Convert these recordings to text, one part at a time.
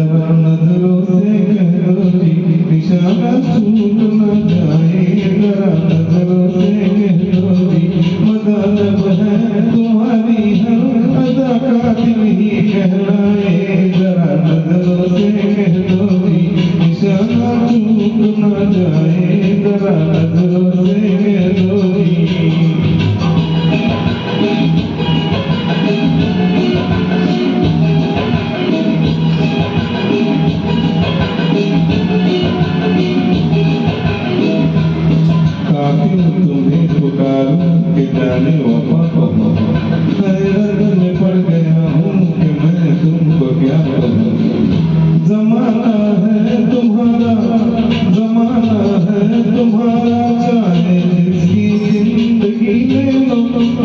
जरा नजरों से कह दो जी निशाना छूट न जाए, जरा नजरों से कह दो जी मदालब है तुम्हारी हर अदा का दिल ही कहलाए, जरा नजरों से कह दो जी निशाना छूट न जाए, जरा नजरों से कह दो जी। कातिल तुम्हें पुकारूं कि जाने वफा कहूं, हैरत में पड़ गया हूँ कि मैं तुमको क्या कहूँ। जमाना है तुम्हारा, जमाना है तुम्हारा, चाहे जिसकी जिंदगी ले लो,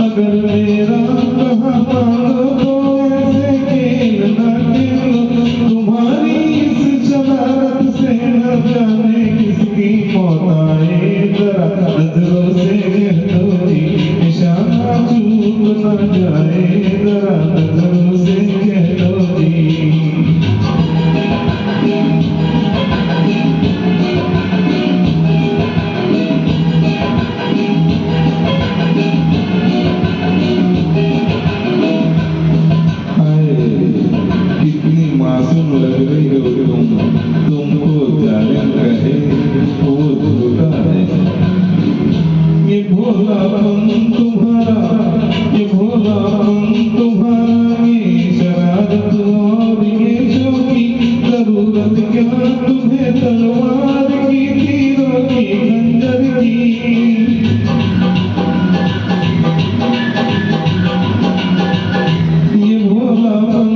अगर मेरा कहा मानो तो ऐसे खेल ना खेलो, तुम्हारी इस शरारत से न जाने किसकी मौत आए, जरा नजरों से कह दो जी निशाना चूक न जाए, जरा नजरों से कह दो जी। कितनी मासूम लग रही हो तुमको जालिम कहे वो झूठा है। ये भोलापन तुम्हारा, ये भोलापन तुम्हारा, ये शरारत और ये शौकी, जरूरत क्या तुम्हें तलवार की, तीरों की, खंजर की। ये भोलापन